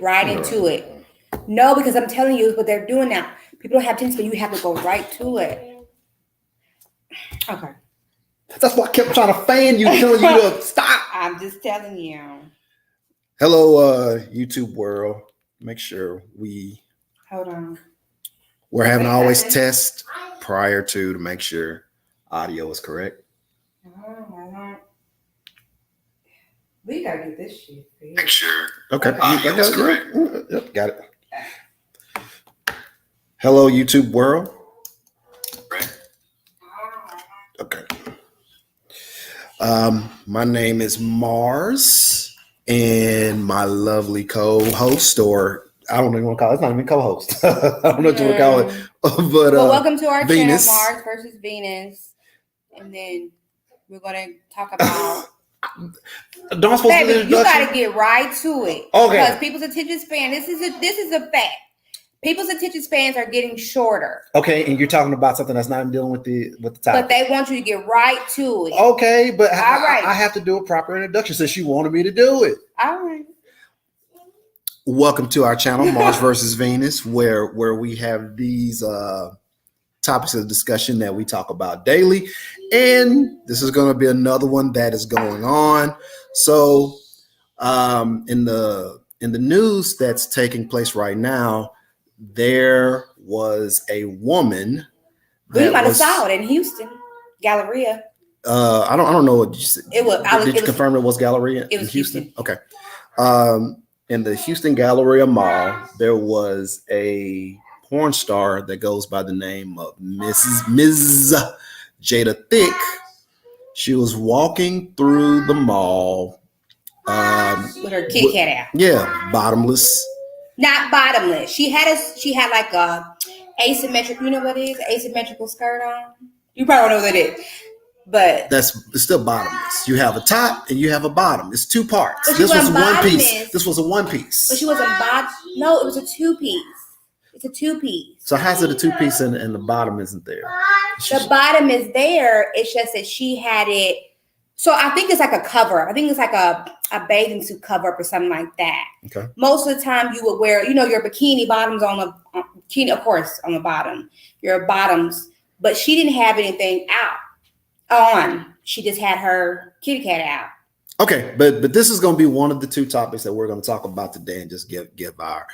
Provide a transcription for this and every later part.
right into it. No, because I'm telling you what they're doing now. People don't have attention, but you have to go right to it. Okay. That's why I kept trying to fan you, telling you to stop. I'm just telling you. Hello, YouTube world. Make sure Hold on. we're having always test prior to make sure audio is correct. We gotta get this shit. Make sure. Okay. Audio is correct. Yep, got it. Hello, YouTube world. Okay. My name is Mars, and my lovely co-host, or I don't even want to call it. It's not even co-host. I don't know what you want to call it. But well, welcome to our Venus. channel, Mars versus Venus, and then we're gonna talk about. Baby, you gotta get right to it. Okay. Because people's attention span. This is a fact. People's attention spans are getting shorter. Okay, and you're talking about something that's not even dealing with the topic. But they want you to get right to it. Okay, but all right. I have to do a proper introduction since you wanted me to do it. All right. Welcome to our channel, Mars versus Venus, where we have these topics of discussion that we talk about daily, and this is going to be another one that is going on. So, in the news that's taking place right now, there was a woman. We might have saw it in Houston, Galleria. I don't know what you said. Did you confirm it was Galleria? It was Houston. Okay. In the Houston Galleria Mall, there was a porn star that goes by the name of Ms. Jada Thick. She was walking through the mall with her Kit Kat out. Yeah, bottomless. Not bottomless. She had like a asymmetric. You know what it is? Asymmetrical skirt on. You probably don't know what it is, but it's still bottomless. You have a top and you have a bottom. It's two parts. This was one piece. This was a one piece. But she wasn't No, it was a two piece. It's a two piece. So how's it a two piece and the bottom isn't there? The bottom is there. It's just that she had it. So I think it's like a cover. I think it's like a bathing suit cover up or something like that. Okay. Most of the time you would wear, your bikini bottoms on the bikini, of course, on the bottom, your bottoms, but she didn't have anything out on. She just had her kitty cat out. Okay, but this is going to be one of the two topics that we're going to talk about today and just give our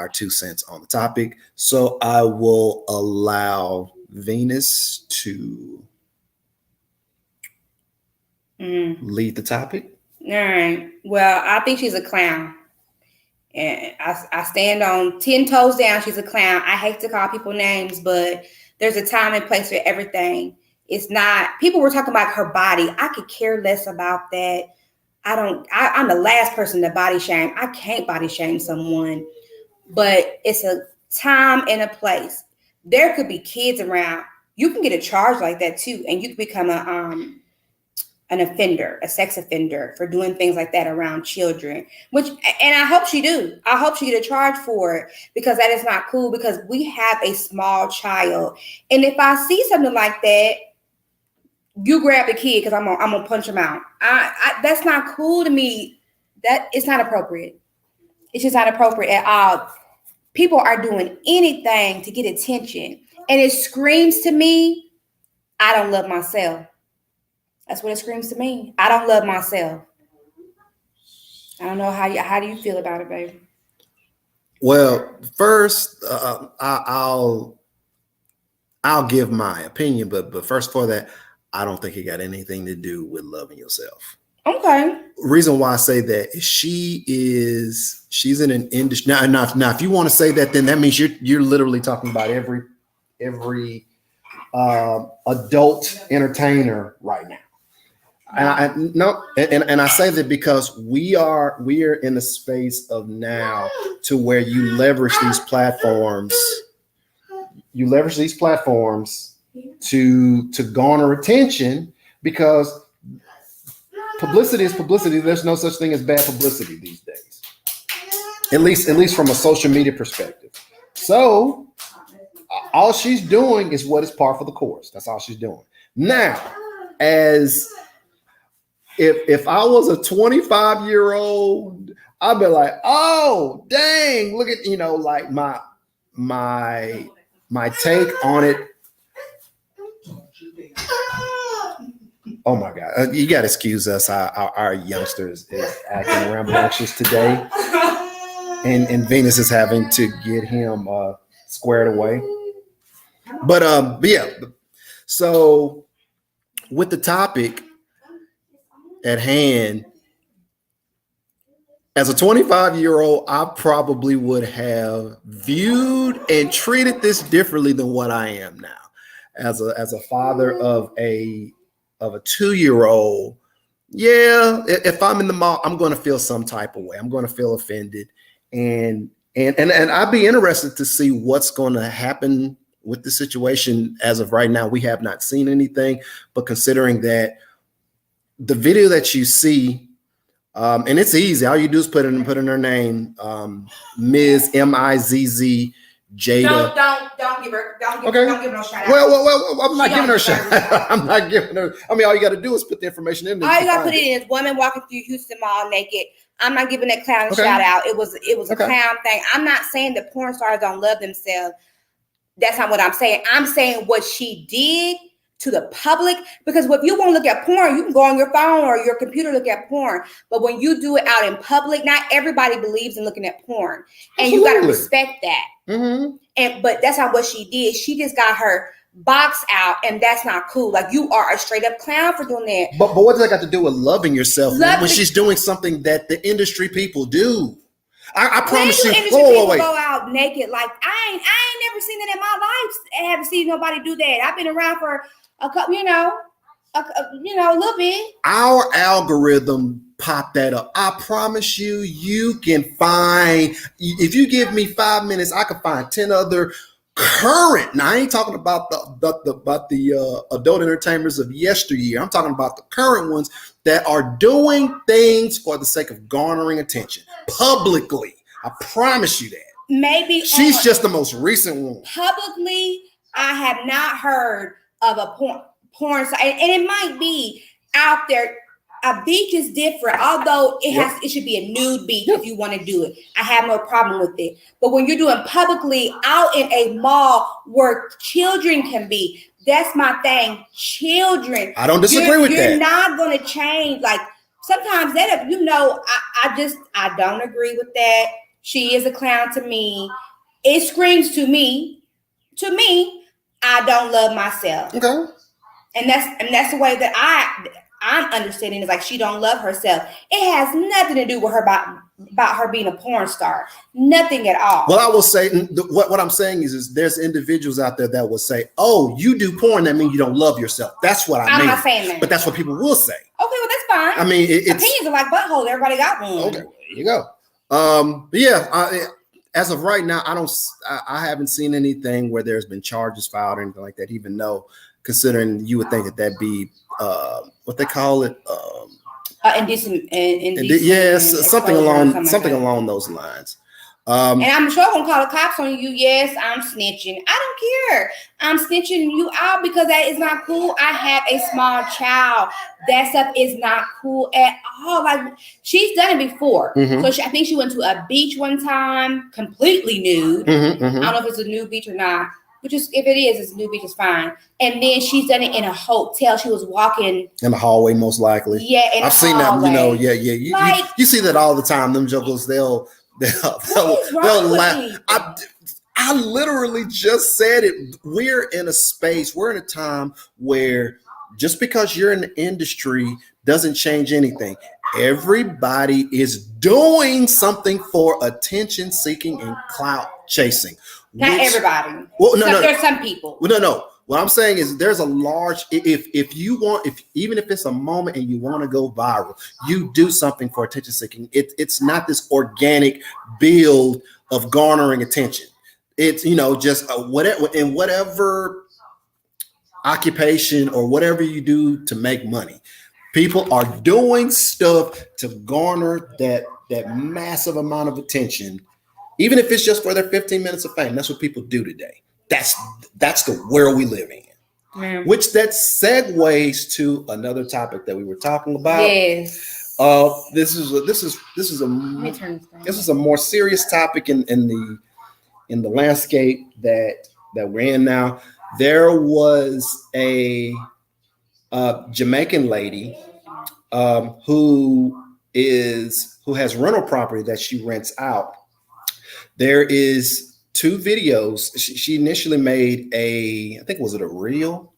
2 cents on the topic. So I will allow Venus to lead the topic. All right. Well, I think she's a clown. And I stand on 10 toes down. She's a clown. I hate to call people names, but there's a time and place for everything. It's not, people were talking about her body. I could care less about that. I'm the last person to body shame. I can't body shame someone, but it's a time and a place. There could be kids around. You can get a charge like that too. And you can become an offender, a sex offender for doing things like that around children, and I hope she do. I hope she get a charge for it because that is not cool because we have a small child. And if I see something like that, you grab the kid because I'm gonna punch him out. That's not cool to me. That it's not appropriate. It's just not appropriate at all. People are doing anything to get attention. And it screams to me, I don't love myself. That's what it screams to me. I don't love myself. I don't know how do you feel about it, baby? Well, first, I'll give my opinion, but first for that, I don't think it got anything to do with loving yourself. Okay. Reason why I say that is she's in an industry now. If you want to say that, then that means you're literally talking about every adult entertainer right now. And I say that because we are in a space of now to where you leverage these platforms. You leverage these platforms to garner attention because publicity is publicity. There's no such thing as bad publicity these days. At least from a social media perspective. So all she's doing is what is par for the course. That's all she's doing. Now, as if I was a 25-year-old I'll be like, oh dang, look at like my take on it. Oh my God, you got to excuse us. Our youngster is acting rambunctious today, and Venus is having to get him squared away. But yeah, so with the topic at hand, as a 25-year-old, I probably would have viewed and treated this differently than what I am now. As a father of a 2-year-old, yeah, if I'm in the mall, I'm going to feel some type of way. I'm going to feel offended, and I'd be interested to see what's going to happen with the situation. As of right now, we have not seen anything, but considering that the video that you see, and it's easy, all you do is put in her name, Ms. Mizz Jada. Don't give her no shout out. Well, I'm not giving her a shout out. I'm not giving her. I mean, all you got to do is put the information in there. All you got to put it in is woman walking through Houston Mall naked. I'm not giving that clown a shout out. It was a clown thing. I'm not saying that porn stars don't love themselves. That's not what I'm saying. I'm saying what she did to the public, because if you want to look at porn, you can go on your phone or your computer, look at porn. But when you do it out in public, not everybody believes in looking at porn. And you got to respect that. Mm-hmm. But that's not what she did. She just got her box out, and that's not cool. Like, you are a straight up clown for doing that. But what does that got to do with loving yourself when she's doing something that the industry people do? I promise you. Wait. Go out naked. Like, I ain't never seen that in my life. I haven't seen nobody do that. I've been around for a couple, a little bit. Our algorithm popped that up. I promise you, you can find, if you give me 5 minutes, I can find 10 other current. Now, I ain't talking about the adult entertainers of yesteryear. I'm talking about the current ones that are doing things for the sake of garnering attention publicly. I promise you that. Maybe she's just the most recent one. Publicly, I have not heard of a porn site, and it might be out there. A beach is different, although it should be a nude beach if you want to do it. I have no problem with it. But when you're doing publicly out in a mall where children can be, that's my thing. Children. I don't disagree with that. You're not going to change. Like, sometimes that, I don't agree with that. She is a clown to me. It screams to me, I don't love myself. Okay. And that's the way that I'm understanding, is like, she don't love herself. It has nothing to do with her about her being a porn star. Nothing at all. Well, I will say what I'm saying is there's individuals out there that will say, "Oh, you do porn, that means you don't love yourself." That's what I mean. I'm not saying that, but that's what people will say. Okay, well, that's fine. I mean, opinions are like buttholes. Everybody got one. Okay, well, there you go. But yeah, as of right now, I haven't seen anything where there's been charges filed or anything like that. Even though, considering you would think that'd be what they call it, indecent. Yes, something along those lines. And I'm sure I'm gonna call the cops on you. Yes, I'm snitching. I don't care. I'm snitching you out because that is not cool. I have a small child. That stuff is not cool at all. Like, she's done it before. Mm-hmm. So I think she went to a beach one time, completely nude. Mm-hmm, mm-hmm. I don't know if it's a nude beach or not. Which is, if it is, it's a new beach, is fine. And then she's done it in a hotel. She was walking in the hallway, most likely. Yeah, I've seen that. You see that all the time. Them jugglers, they'll laugh. I literally just said it. We're in a time where just because you're in the industry doesn't change anything. Everybody is doing something for attention seeking and clout chasing. Not everybody. Well, no. There's some people. Well, no. What I'm saying is there's a large, even if it's a moment and you want to go viral, you do something for attention seeking. It's not this organic build of garnering attention. It's, just whatever occupation or whatever you do to make money. People are doing stuff to garner that massive amount of attention. Even if it's just for their 15 minutes of fame, that's what people do today. That's the world we live in. Mm. Which that segues to another topic that we were talking about. Yes. This is a more serious topic in the landscape that we're in now. There was a Jamaican lady who has rental property that she rents out. There is two videos. She initially made I think was it a reel?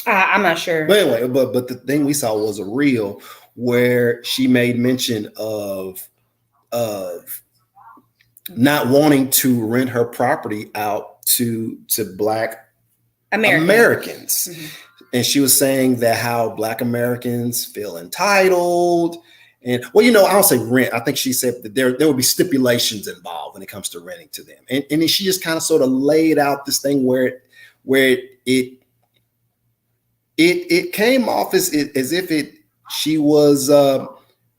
I'm not sure. But anyway, but the thing we saw was a reel where she made mention of not wanting to rent her property out to Black Americans. Mm-hmm. And she was saying that how Black Americans feel entitled. And well, I don't say rent. I think she said that there would be stipulations involved when it comes to renting to them. And then she just kind of sort of laid out this thing where it came off as if she was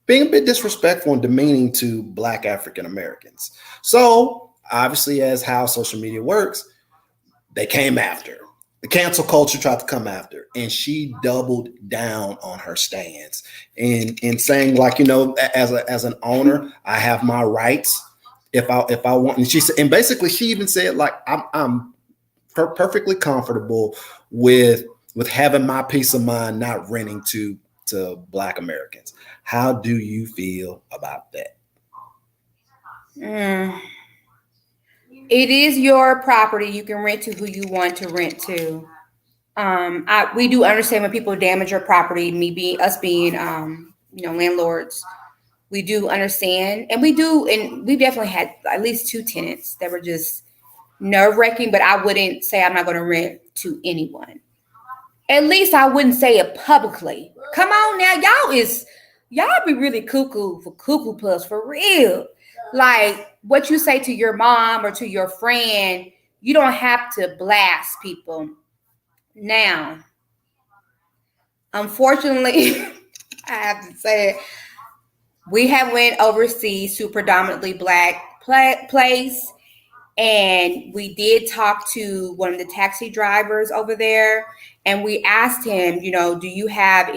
being a bit disrespectful and demeaning to Black African Americans. So obviously, as how social media works, they came after. The cancel culture tried to come after, and she doubled down on her stance and saying, like, as an owner, I have my rights if I want. And she said, and basically she even said, like, I'm perfectly comfortable with having my peace of mind, not renting to Black Americans. How do you feel about that? It is your property. You can rent to who you want to rent to. We do understand when people damage your property, us being landlords. We do understand, and we definitely had at least two tenants that were just nerve-wracking, but I wouldn't say I'm not going to rent to anyone. At least I wouldn't say it publicly. Come on now, y'all be really cuckoo for Cuckoo Plus for real. Like what you say to your mom or to your friend, you don't have to blast people. Now, unfortunately, I have to say it, we have went overseas to a predominantly Black place, and we did talk to one of the taxi drivers over there, and we asked him, do you have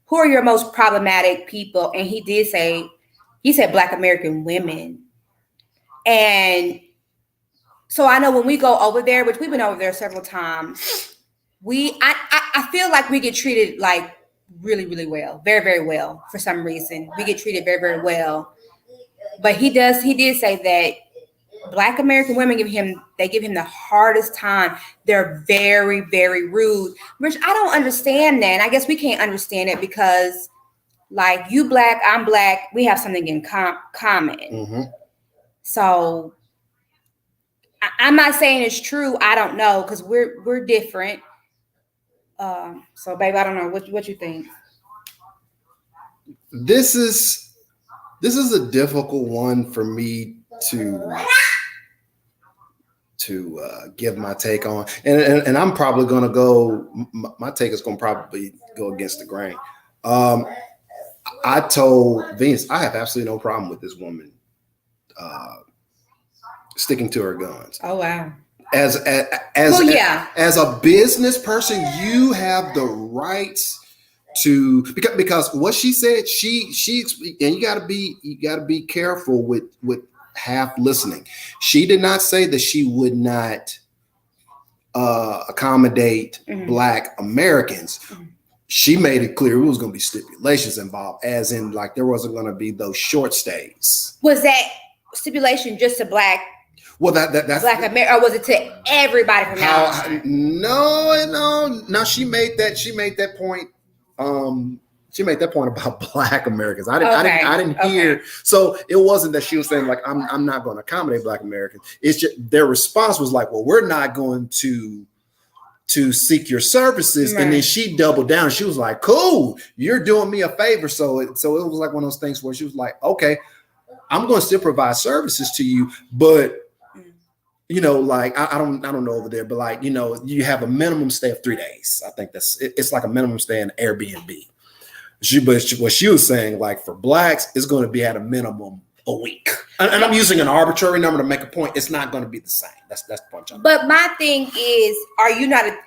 who are your most problematic people? And he said Black American women. And so I know when we go over there, which we've been over there several times, I feel like we get treated like really, really well, very, very well. For some reason, we get treated very, very well. But he did say that Black American women give him the hardest time. They're very, very rude, which I don't understand that. And I guess we can't understand it because, like, you Black, I'm Black, we have something in common. Mm-hmm. So I'm not saying it's true. I don't know, because we're different. So, babe, I don't know what you think. This is a difficult one for me to give my take on, and I'm probably going to go. My take is going to probably go against the grain. I told Venus I have absolutely no problem with this woman sticking to her guns. Oh wow! As a business person, you have the rights to, because what she said, she and you got to be careful with half listening. She did not say that she would not accommodate mm-hmm. Black Americans. Mm-hmm. She made it clear it was going to be stipulations involved, as in, like, there wasn't going to be those short stays. Was that stipulation just to Black? Well, that's Black America, or was it to everybody from now on? No. She made that point. She made that point about Black Americans. I didn't hear. So it wasn't that she was saying, like, I'm not going to accommodate Black Americans. It's just their response was like, well, we're not going to seek your services. Right. And then she doubled down. She was like, cool, you're doing me a favor. So it was like one of those things where she was like, okay, I'm going to still provide services to you, but like, I don't know over there, but, like, you have a minimum stay of 3 days. I think it's like a minimum stay in Airbnb. What she was saying, like, for Blacks, it's going to be at a minimum a week. And I'm using an arbitrary number to make a point. It's not going to be the same. That's the point. But my thing is, are you not a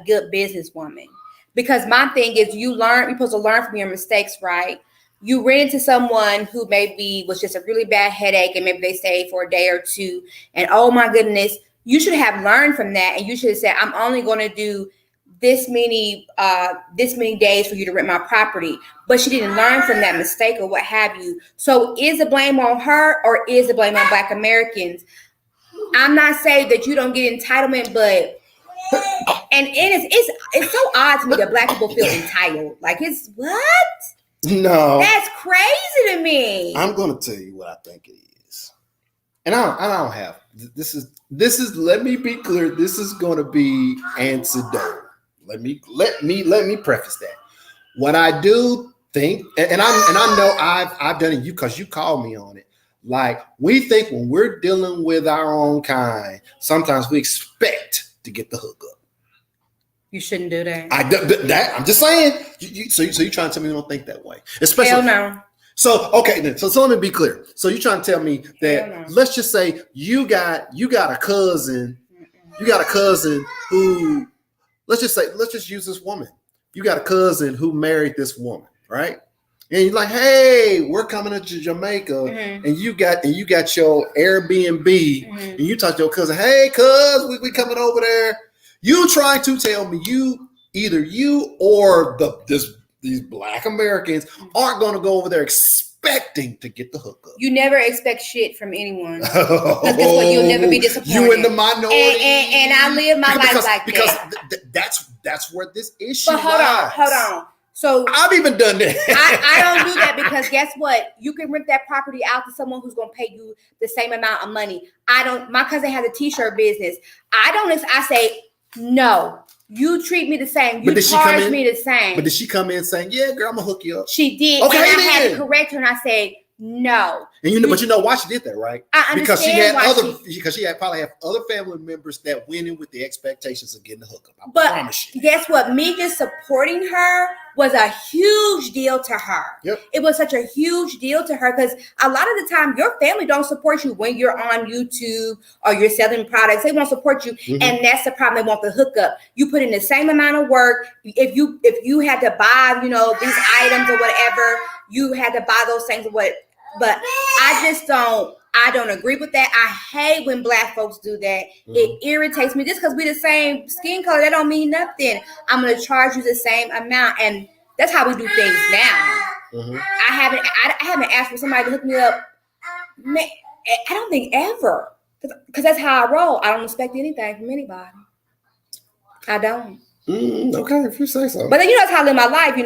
good businesswoman? Because my thing is, you're supposed to learn from your mistakes, right? You ran into someone who maybe was just a really bad headache, and maybe they stayed for a day or two, and oh my goodness, you should have learned from that, and you should have said, I'm only going to do this many days for you to rent my property. But she didn't learn from that mistake or what have you. So is the blame on her, or is the blame on Black Americans? I'm not saying that you don't get entitlement, but and it's so odd to me that Black people feel entitled. Like, it's what? No, That's crazy to me. I'm going to tell you what I think it is, and I don't have this is. Let me be clear. This is going to be anecdotal. Let me preface that. What I do think, and I know I've done it, because you called me on it. Like, we think when we're dealing with our own kind, sometimes we expect to get the hookup. You shouldn't do that. I'm just saying. So you're trying to tell me you don't think that way? Especially, hell no. So okay, then. So let me be clear. So you're trying to tell me that, no, let's just say you got a cousin. You got a cousin who, let's just use this woman. You got a cousin who married this woman, right? And you're like, hey, we're coming to Jamaica, mm-hmm. and you got your Airbnb, mm-hmm. and you talk to your cousin, hey, cuz, we coming over there. You trying to tell me either you or these Black Americans aren't going to go over there expecting to get the hookup. You never expect shit from anyone. Because guess what? You'll never be disappointed. You in the minority. And I live my life like that. Because that's where this issue lies. But hold on. So I've even done that. I don't do that, because guess what? You can rent that property out to someone who's going to pay you the same amount of money. My cousin has a t-shirt business. I say, no, you treat me the same. You charge me the same. But did she come in saying, yeah, girl, I'm going to hook you up? She did. Okay, and I had to correct her, and I said, no. And but you know why she did that, right? I understand because she probably have other family members that went in with the expectations of getting the hookup. I promise you. Guess what? Me just supporting her was a huge deal to her. Yep. It was such a huge deal to her, because a lot of the time your family don't support you when you're on YouTube or you're selling products. They won't support you, mm-hmm. and that's the problem. They want the hookup. You put in the same amount of work. If you had to buy, these items or whatever, you had to buy those things or what. But I don't agree with that. I hate when Black folks do that. Mm-hmm. It irritates me. Just because we the same skin color, that don't mean nothing. I'm going to charge you the same amount. And that's how we do things now. Mm-hmm. I haven't asked for somebody to hook me up. Man, I don't think ever. Because that's how I roll. I don't expect anything from anybody. I don't. Okay, if you say so. But then, that's how I live my life.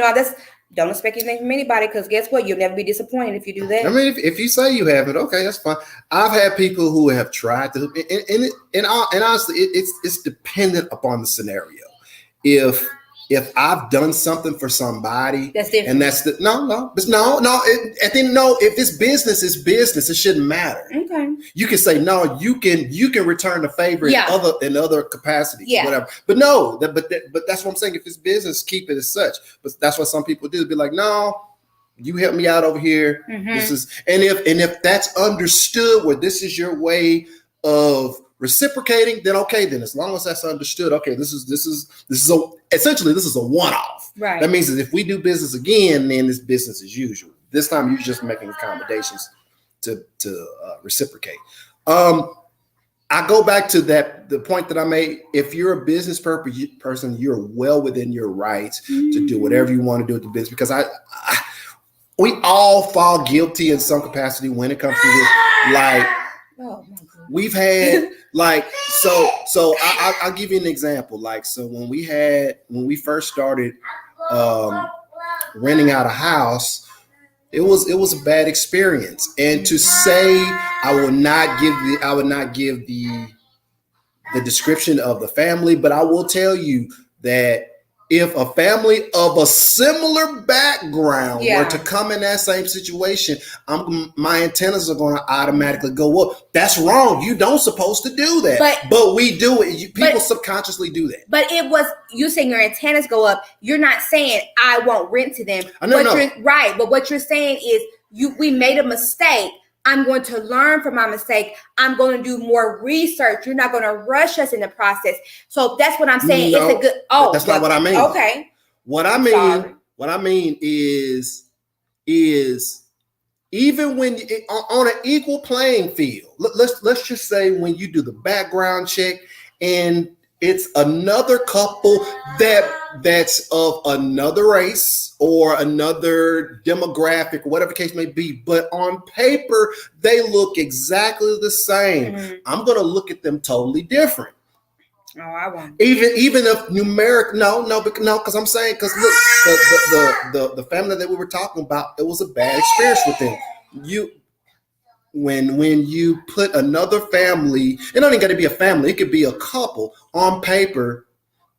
Don't expect anything from anybody, because guess what? You'll never be disappointed if you do that. I mean, if you say you have it, okay, that's fine. I've had people who have tried to, and honestly, it's dependent upon the scenario. If I've done something for somebody, that's different. And that's if it's business, it's business. It shouldn't matter. Okay. You can say no. You can return the favor in other capacities, whatever. But no, but that's what I'm saying. If it's business, keep it as such. But that's what some people do. Be like, no, you help me out over here. Mm-hmm. This is, and if that's understood, where this is your way of reciprocating, then okay, then as long as that's understood, okay, this is essentially a one-off. Right. That means that if we do business again, then it's business as usual. This time you're just making accommodations to reciprocate. I go back to the point that I made. If you're a business person, you're well within your rights to do whatever you want to do with the business, because we all fall guilty in some capacity when it comes to this. Like, we've had I'll give you an example. Like, so when we first started renting out a house, it was a bad experience. And to say I would not give the description of the family, but I will tell you that if a family of a similar background were to come in that same situation, my antennas are going to automatically go up. That's wrong. You don't supposed to do that, but we do it. People subconsciously do that. But it was you saying your antennas go up. You're not saying I won't rent to them. No. Right, but what you're saying is we made a mistake. I'm going to learn from my mistake. I'm going to do more research. You're not going to rush us in the process. So that's what I'm saying. No, it's a good. That's not what I mean. Okay. What I mean is even when on an equal playing field, let's just say when you do the background check and it's another couple that's of another race or another demographic, whatever the case may be, but on paper they look exactly the same. Mm-hmm. I'm gonna look at them totally different. Oh, I won't. Even if numeric, no, because I'm saying, because look, the family that we were talking about, it was a bad experience with them. When you put another family, it don't even got to be a family, it could be a couple on paper,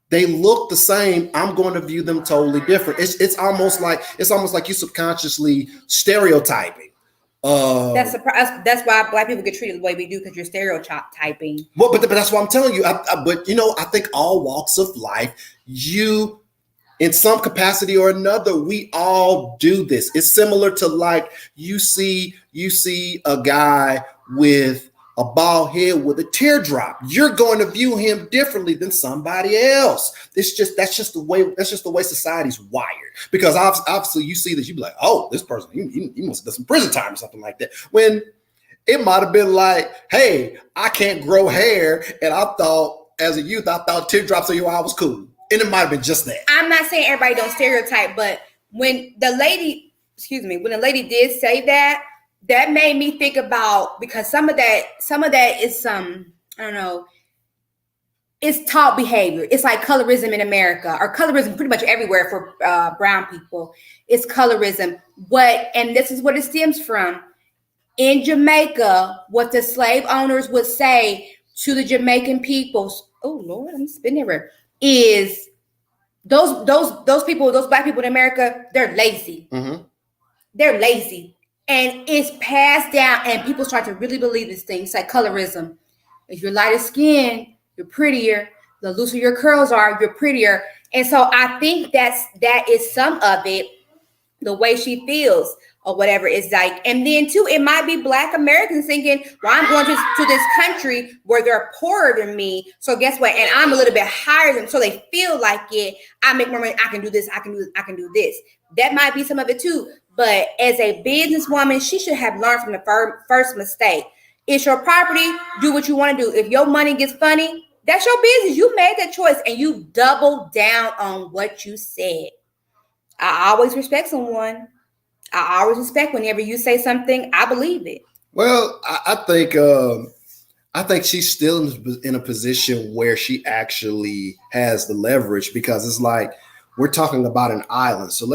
they look the same. I'm going to view them totally different. It's almost like you subconsciously stereotyping. That's why Black people get treated the way we do, because you're stereotyping. Well, but that's what I'm telling you. But I think all walks of life, you, in some capacity or another, we all do this. It's similar to like you see a guy with a bald head with a teardrop. You're going to view him differently than somebody else. That's just the way society's wired. Because obviously you see this, you be like, oh, this person, he must have done some prison time or something like that. When it might have been like, hey, I can't grow hair, and I thought as a youth, I thought teardrops on your eye was cool. And it might have been just that. I'm not saying everybody don't stereotype, but when the lady did say that, that made me think about, because some of that is I don't know, it's taught behavior. It's like colorism in America, or colorism pretty much everywhere for brown people. It's colorism. And this is what it stems from. In Jamaica, what the slave owners would say to the Jamaican peoples, oh Lord, I'm spinning everywhere, is those people, those Black people in America, they're lazy. Mm-hmm. They're lazy. And it's passed down, and people start to really believe this thing. It's like colorism. If you're lighter skinned, you're prettier. The looser your curls are, you're prettier. And so I think that is some of it, the way she feels or whatever is like. And then too, it might be Black Americans thinking, well, I'm going to this country where they're poorer than me. So guess what? And I'm a little bit higher than them. So they feel like it. I make more money. I can do this. I can do this. That might be some of it too. But as a businesswoman, she should have learned from the first mistake. It's your property. Do what you want to do. If your money gets funny, that's your business. You made that choice, and you double down on what you said. I always respect someone. I always respect whenever you say something, I believe it. Well, I think she's still in a position where she actually has the leverage, because it's like we're talking about an island. So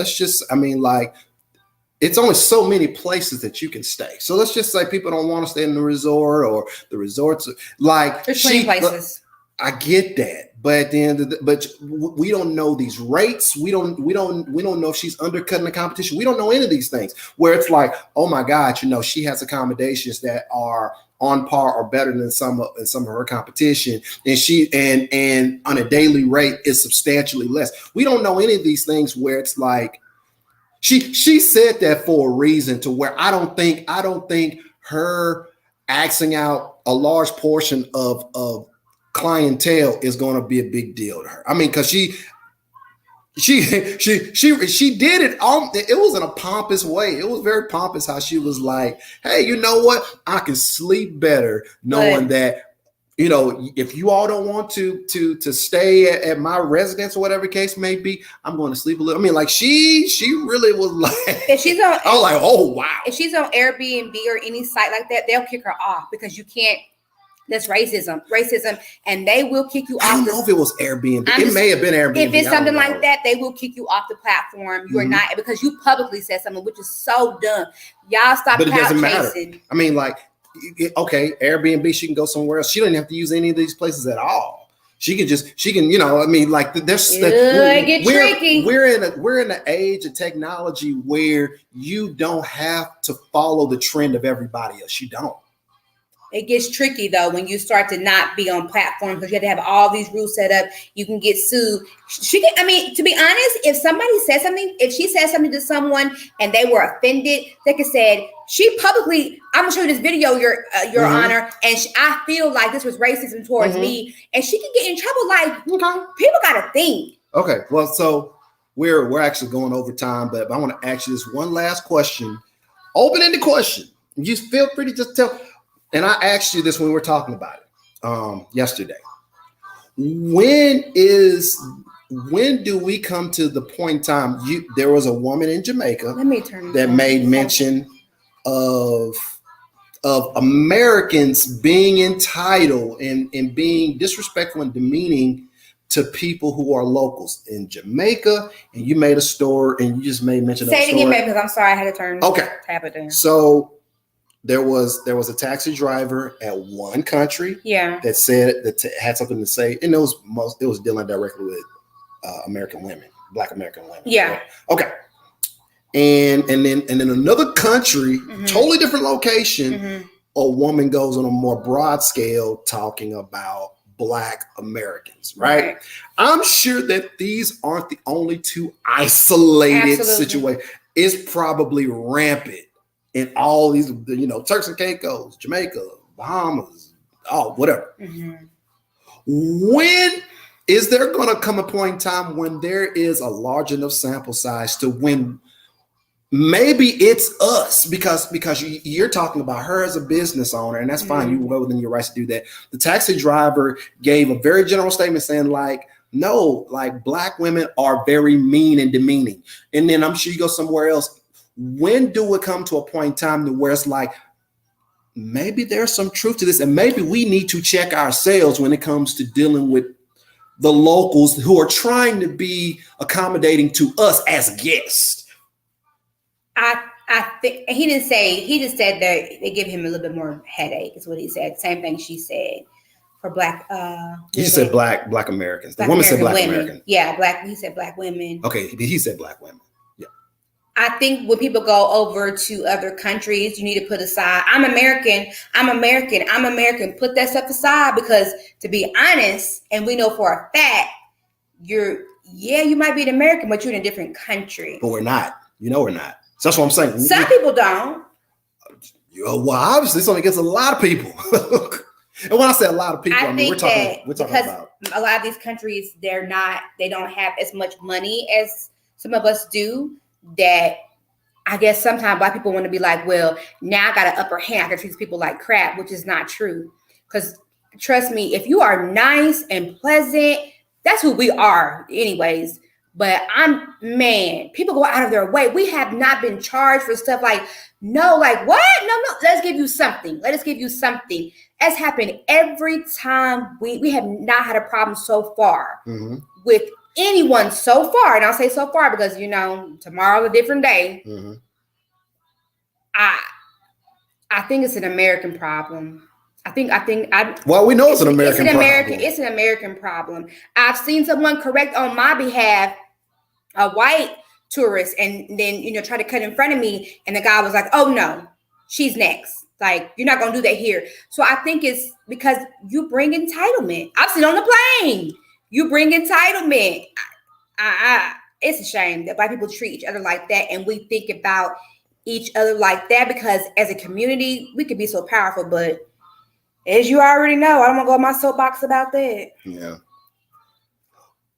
it's only so many places that you can stay. So let's just say people don't want to stay in the resort, or the resorts. Like, there's 20 places. I get that, but but we don't know these rates. We don't know if she's undercutting the competition. We don't know any of these things. Where it's like, oh my God, she has accommodations that are on par or better than some of her competition, and on a daily rate is substantially less. We don't know any of these things where it's like. She said that for a reason, to where I don't think her axing out a large portion of clientele is going to be a big deal to her. I mean, because she did it. It was in a pompous way. It was very pompous how she was like, "Hey, you know what? I can sleep better knowing that." If you all don't want to stay at my residence or whatever case may be, I'm going to sleep a little. I mean, like she really was like, if she's on, I was like, oh wow. If she's on Airbnb or any site like that, they'll kick her off, because you can't. That's racism, and they will kick you off. I don't know if it was Airbnb. It may have been Airbnb. If it's something like that, they will kick you off the platform. You are not, because you publicly said something, which is so dumb. Y'all stop. But it doesn't matter. I mean, like. Okay, Airbnb, she can go somewhere else. She don't have to use any of these places at all. She can, like there's tricky. We're in an age of technology where you don't have to follow the trend of everybody else. You don't. It gets tricky though when you start to not be on platforms, because you have to have all these rules set up. You can get sued. To be honest, if she said something to someone and they were offended, they could say, she publicly, I'm gonna show you this video, Your Honor, and I feel like this was racism towards me, and she can get in trouble. Like, people gotta think. Okay, well, so we're actually going over time, but I want to ask you this one last question, open-ended question. You feel free to just tell. And I asked you this when we were talking about it yesterday. When do we come to the point in time? There was a woman in Jamaica that made mention of Americans being entitled and being disrespectful and demeaning to people who are locals in Jamaica. And you made a story, and you just made mention of a story. Say it again, because I'm sorry, I had to turn. Okay. Tap it down. So there was a taxi driver at one country, that said that had something to say, and it was dealing directly with American women, Black American women. Yeah. Right? Okay. And then another country, totally different location, a woman goes on a more broad scale talking about Black Americans, right? I'm sure that these aren't the only two isolated situations. It's probably rampant in all these, Turks and Caicos, Jamaica, Bahamas, whatever. When is there going to come a point in time when there is a large enough sample size to when maybe it's us, because you're talking about her as a business owner, and that's fine. You're well within your rights to do that. The taxi driver gave a very general statement saying no, Black women are very mean and demeaning. And then I'm sure you go somewhere else. When do it come to a point in time where it's maybe there's some truth to this, and maybe we need to check ourselves when it comes to dealing with the locals who are trying to be accommodating to us as guests? I think he didn't say. He just said that they give him a little bit more headache. Is what he said. Same thing she said for Black. He said Black Americans. The woman said Black Americans. Yeah, Black. He said Black women. Okay, he said Black women. Yeah. I think when people go over to other countries, you need to put aside, I'm American. Put that stuff aside, because to be honest, and we know for a fact, you might be an American, but you're in a different country. But we're not. We're not. So that's what I'm saying. Some people don't. Well, obviously, it's only against a lot of people. And when I say a lot of people, we're talking about a lot of these countries. They don't have as much money as some of us do. That I guess sometimes Black people want to be like, well, now I got an upper hand. I can treat people like crap, which is not true. Because trust me, if you are nice and pleasant, that's who we are, anyways. But people go out of their way. We have not been charged for stuff what? No, let's give you something. Let us give you something. That's happened every time. We have not had a problem so far with anyone so far. And I'll say so far because, tomorrow's a different day. I think it's an American problem. Well, we know it's an American problem. It's an American problem. I've seen someone correct on my behalf a white tourist, and then try to cut in front of me, and the guy was like, "Oh no, she's next. You're not gonna do that here." So I think it's because you bring entitlement. I've seen on the plane, you bring entitlement. It's a shame that Black people treat each other like that, and we think about each other like that, because as a community, we could be so powerful. But as you already know, I don't want to go on my soapbox about that. Yeah.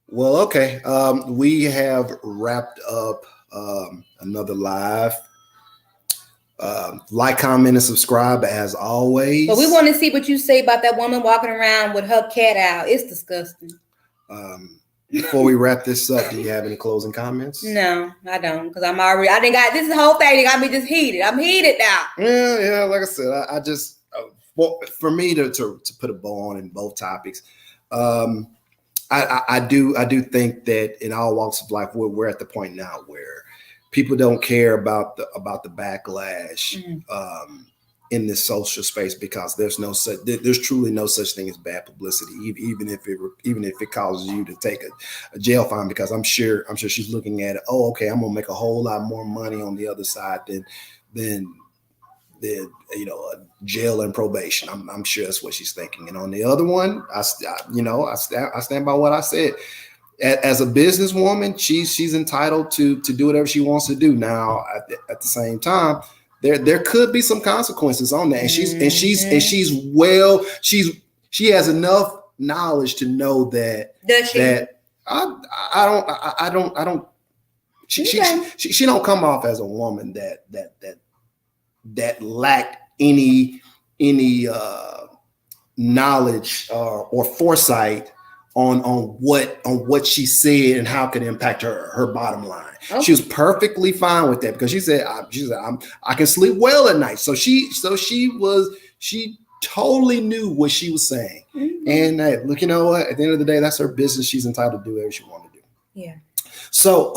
Well, okay. We have wrapped up another live. Like, comment, and subscribe as always. But we want to see what you say about that woman walking around with her cat out. It's disgusting. Before we wrap this up, do you have any closing comments? No, I don't, because this whole thing got me just heated. I'm heated now. Yeah. Like I said, I just for me to put a bow on in both topics. I do think that in all walks of life, we're at the point now where people don't care about the backlash in this social space, because there's truly no such thing as bad publicity, even if it causes you to take a jail fine, because I'm sure she's looking at it. Oh, okay, I'm gonna make a whole lot more money on the other side than jail and probation. I'm sure that's what she's thinking. And on the other one, I stand by what I said. As a businesswoman, she's entitled to do whatever she wants to do. Now, at the same time, there could be some consequences on that. And she has enough knowledge to know that. Does she? That I don't She don't come off as a woman that lacked any knowledge or foresight on what she said and how it could impact her bottom line. Okay. She was perfectly fine with that because she said I can sleep well at night. So she totally knew what she was saying. Mm-hmm. And look, you know what? At the end of the day, that's her business. She's entitled to do whatever she wants to do. Yeah. So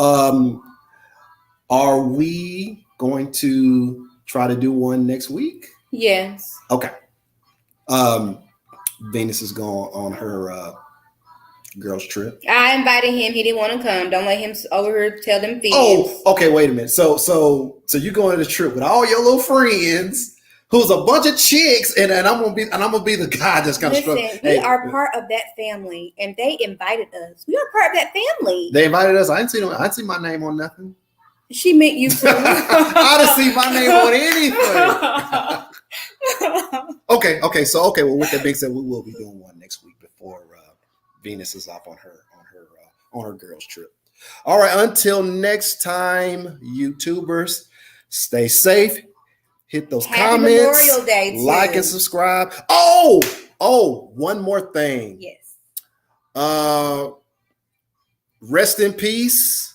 are we going to try to do one next week? Yes. Okay. Venus is going on her girls trip. I invited him. He didn't want to come. Don't let him over here tell them things. Oh, okay. Wait a minute. So you going on the trip with all your little friends, who's a bunch of chicks, and I'm gonna be the guy that's kind of struggling. We are part of that family, and they invited us. We are part of that family. They invited us. I didn't see my name on nothing. She meant you too. I didn't see my name on anything. Okay. Well, with that being said, we will be doing one next week before Venus is off on her girls trip. All right. Until next time, YouTubers, stay safe. Hit those comments. Memorial Day too. Like and subscribe. Oh, one more thing. Yes. Rest in peace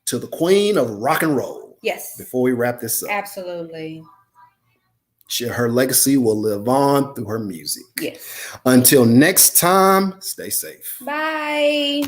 to the queen of rock and roll. Yes. Before we wrap this up. Absolutely. Her legacy will live on through her music. Yes. Until next time, stay safe. Bye.